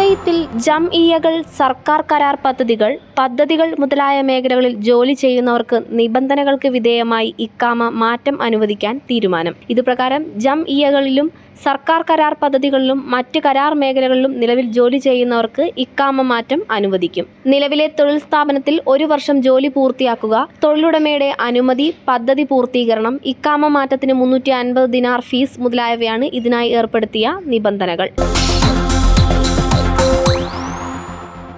കുവൈത്തിൽ ജംഇയ്യകൾ, സർക്കാർ കരാർ പദ്ധതികൾ മുതലായ മേഖലകളിൽ ജോലി ചെയ്യുന്നവർക്ക് നിബന്ധനകൾക്ക് വിധേയമായി ഇഖാമ മാറ്റം അനുവദിക്കാൻ തീരുമാനം. ഇതുപ്രകാരം ജംഇയ്യകളിലും സർക്കാർ കരാർ പദ്ധതികളിലും മറ്റ് കരാർ മേഖലകളിലും നിലവിൽ ജോലി ചെയ്യുന്നവർക്ക് ഇഖാമ മാറ്റം അനുവദിക്കും. നിലവിലെ തൊഴിൽ സ്ഥാപനത്തിൽ 1 വർഷം ജോലി പൂർത്തിയാക്കുക, തൊഴിലുടമയുടെ അനുമതി, പദ്ധതി പൂർത്തീകരണം, ഇഖാമ മാറ്റത്തിന് 350 ദിനാർ ഫീസ് മുതലായവയാണ് ഇതിനായി ഏർപ്പെടുത്തിയ നിബന്ധനകൾ.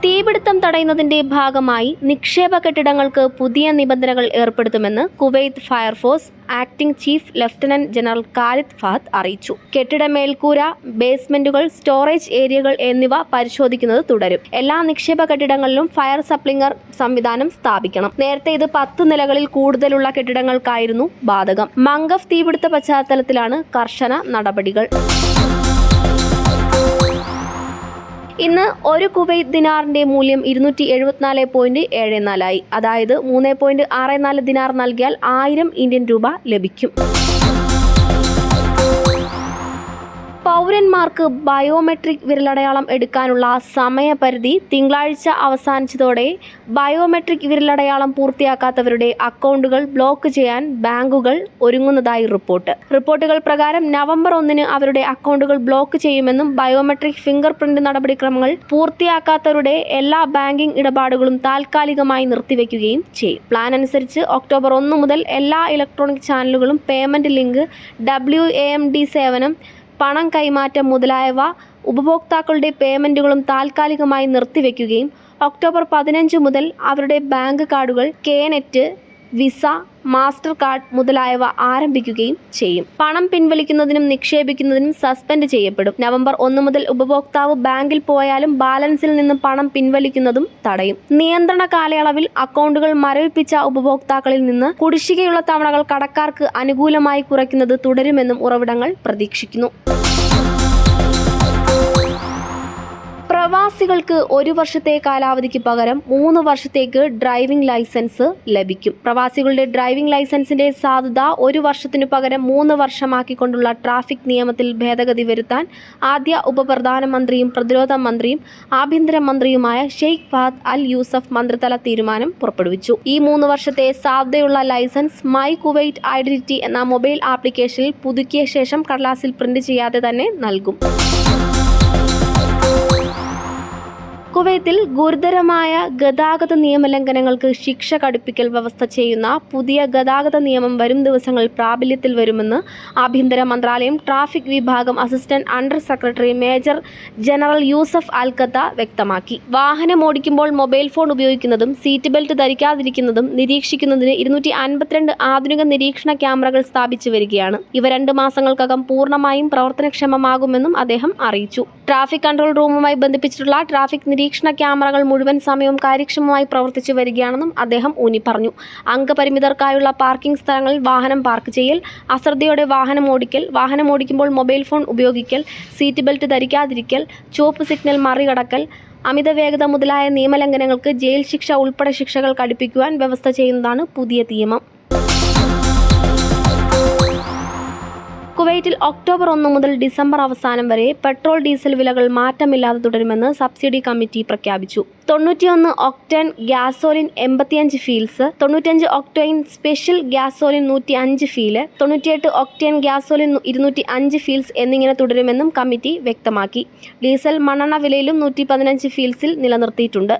തീപിടുത്തം തടയുന്നതിന്റെ ഭാഗമായി നിക്ഷേപ കെട്ടിടങ്ങൾക്ക് പുതിയ നിബന്ധനകൾ ഏർപ്പെടുത്തുമെന്ന് Kuwait fire force acting chief lieutenant general Khalid Fahad അറിയിച്ചു. കെട്ടിട മേൽക്കൂര, ബേസ്മെന്റുകൾ, സ്റ്റോറേജ് ഏരിയകൾ എന്നിവ പരിശോധിക്കുന്നത് തുടരും. എല്ലാ നിക്ഷേപ കെട്ടിടങ്ങളിലും ഫയർ സപ്ലിംഗർ സംവിധാനം സ്ഥാപിക്കണം. നേരത്തെ ഇത് 10 നിലകളിൽ കൂടുതലുള്ള കെട്ടിടങ്ങൾക്കായിരുന്നു ബാധകം. മംഗഫ് തീപിടുത്ത പശ്ചാത്തലത്തിലാണ് കർശന നടപടികൾ. ഇന്ന് ഒരു കുവൈത്ത് ദിനാറിന്റെ മൂല്യം 274.74 ആയി. അതായത് 3.64 ദിനാർ നൽകിയാൽ 1000 ഇന്ത്യൻ രൂപ ലഭിക്കും. പൗരന്മാർക്ക് ബയോമെട്രിക് വിരലടയാളം എടുക്കാനുള്ള സമയപരിധി തിങ്കളാഴ്ച അവസാനിച്ചതോടെ ബയോമെട്രിക് വിരലടയാളം പൂർത്തിയാക്കാത്തവരുടെ അക്കൗണ്ടുകൾ ബ്ലോക്ക് ചെയ്യാൻ ബാങ്കുകൾ ഒരുങ്ങുന്നതായി റിപ്പോർട്ടുകൾ പ്രകാരം നവംബർ 1 അവരുടെ അക്കൗണ്ടുകൾ ബ്ലോക്ക് ചെയ്യുമെന്നും ബയോമെട്രിക് ഫിംഗർ പ്രിന്റ് നടപടിക്രമങ്ങൾ പൂർത്തിയാക്കാത്തവരുടെ എല്ലാ ബാങ്കിംഗ് ഇടപാടുകളും താൽക്കാലികമായി നിർത്തിവെക്കുകയും ചെയ്യും. പ്ലാൻ അനുസരിച്ച് ഒക്ടോബർ 1 മുതൽ എല്ലാ ഇലക്ട്രോണിക് ചാനലുകളും പേയ്മെന്റ് ലിങ്ക്, WAMD സേവനം, പണം കൈമാറ്റം മുതലായവ ഉപഭോക്താക്കളുടെ പേയ്മെന്റുകളും താൽക്കാലികമായി നിർത്തിവെക്കുകയും ഒക്ടോബർ 15 മുതൽ അവരുടെ ബാങ്ക് കാർഡുകൾ KNET, വിസ, മാസ്റ്റർ കാർഡ് മുതലായവ ആരംഭിക്കുകയും ചെയ്യും. പണം പിൻവലിക്കുന്നതിനും നിക്ഷേപിക്കുന്നതിനും സസ്പെൻഡ് ചെയ്യപ്പെടും. നവംബർ 1 മുതൽ ഉപഭോക്താവ് ബാങ്കിൽ പോയാലും ബാലൻസിൽ നിന്ന് പണം പിൻവലിക്കുന്നതും തടയും. നിയന്ത്രണ കാലയളവിൽ അക്കൗണ്ടുകൾ മരവിപ്പിച്ച ഉപഭോക്താക്കളിൽ നിന്ന് കുടിശ്ശികയുള്ള തവണകൾ കടക്കാർക്ക് അനുകൂലമായി കുറയ്ക്കുന്നത് തുടരുമെന്നും ഉറവിടങ്ങൾ പ്രതീക്ഷിക്കുന്നു. പ്രവാസികൾക്ക് 1 വർഷത്തെ കാലാവധിക്ക് പകരം 3 വർഷത്തേക്ക് ഡ്രൈവിംഗ് ലൈസൻസ് ലഭിക്കും. പ്രവാസികളുടെ ഡ്രൈവിംഗ് ലൈസൻസിന്റെ സാധുത 1 വർഷത്തിനു പകരം 3 വർഷമാക്കിക്കൊണ്ടുള്ള ട്രാഫിക് നിയമത്തിൽ ഭേദഗതി വരുത്താൻ ആദ്യ ഉപപ്രധാനമന്ത്രിയും പ്രതിരോധ മന്ത്രിയും ആഭ്യന്തര മന്ത്രിയുമായ ഷെയ്ഖ് ഫഹദ് അൽ യൂസഫ് മന്ത്രിതല തീരുമാനം പുറപ്പെടുവിച്ചു. ഈ 3 വർഷത്തെ സാധുതയുള്ള ലൈസൻസ് മൈ കുവൈറ്റ് ഐഡന്റിറ്റി എന്ന മൊബൈൽ ആപ്ലിക്കേഷനിൽ പുതുക്കിയ ശേഷം കടലാസിൽ പ്രിന്റ് ചെയ്യാതെ തന്നെ നൽകും. കുവൈത്തിൽ ഗുരുതരമായ ഗതാഗത നിയമലംഘനങ്ങൾക്ക് ശിക്ഷ കടുപ്പിക്കൽ വ്യവസ്ഥ ചെയ്യുന്ന പുതിയ ഗതാഗത നിയമം വരും ദിവസങ്ങളിൽ പ്രാബല്യത്തിൽ വരുമെന്ന് ആഭ്യന്തര മന്ത്രാലയം ട്രാഫിക് വിഭാഗം assistant under secretary major general Yousef Al ഖത്ത വ്യക്തമാക്കി. വാഹനം ഓടിക്കുമ്പോൾ മൊബൈൽ ഫോൺ ഉപയോഗിക്കുന്നതും സീറ്റ് ബെൽറ്റ് ധരിക്കാതിരിക്കുന്നതും നിരീക്ഷിക്കുന്നതിന് 252 ആധുനിക നിരീക്ഷണ ക്യാമറകൾ സ്ഥാപിച്ചു വരികയാണ്. ഇവ 2 മാസങ്ങൾക്കകം പൂർണ്ണമായും പ്രവർത്തനക്ഷമമാകുമെന്നും അദ്ദേഹം അറിയിച്ചു. ട്രാഫിക് കൺട്രോൾ റൂമുമായി ബന്ധിപ്പിച്ചിട്ടുള്ള ട്രാഫിക് നിരീക്ഷണ ക്യാമറകൾ മുഴുവൻ സമയവും കാര്യക്ഷമമായി പ്രവർത്തിച്ചു വരികയാണെന്നും അദ്ദേഹം ഊന്നി പറഞ്ഞു. അംഗപരിമിതർക്കായുള്ള പാർക്കിംഗ് സ്ഥലങ്ങളിൽ വാഹനം പാർക്ക് ചെയ്യൽ, അശ്രദ്ധയോടെ വാഹനം ഓടിക്കുമ്പോൾ മൊബൈൽ ഫോൺ ഉപയോഗിക്കൽ, സീറ്റ് ബെൽറ്റ് ധരിക്കാതിരിക്കൽ, ചുവപ്പ് സിഗ്നൽ മറികടക്കൽ, അമിത വേഗത മുതലായ നിയമലംഘനങ്ങൾക്ക് ജയിൽ ശിക്ഷ ഉൾപ്പെടെ ശിക്ഷകൾ കടുപ്പിക്കുവാൻ വ്യവസ്ഥ ചെയ്യുന്നതാണ് പുതിയ നിയമം. കുവൈറ്റിൽ ഒക്ടോബർ 1 മുതൽ ഡിസംബർ അവസാനം വരെ പെട്രോൾ ഡീസൽ വിലകൾ മാറ്റമില്ലാതെ തുടരുമെന്ന് സബ്സിഡി കമ്മിറ്റി പ്രഖ്യാപിച്ചു. 91 octane gasoline 85 feels, 95 octane special gasoline 105 feel, 98 octane gasoline 205 feels എന്നിങ്ങനെ തുടരുമെന്നും കമ്മിറ്റി വ്യക്തമാക്കി. ഡീസൽ മണ്ണെണ്ണ വിലയിലും 115 ഫീൽസിൽ നിലനിർത്തിയിട്ടുണ്ട്.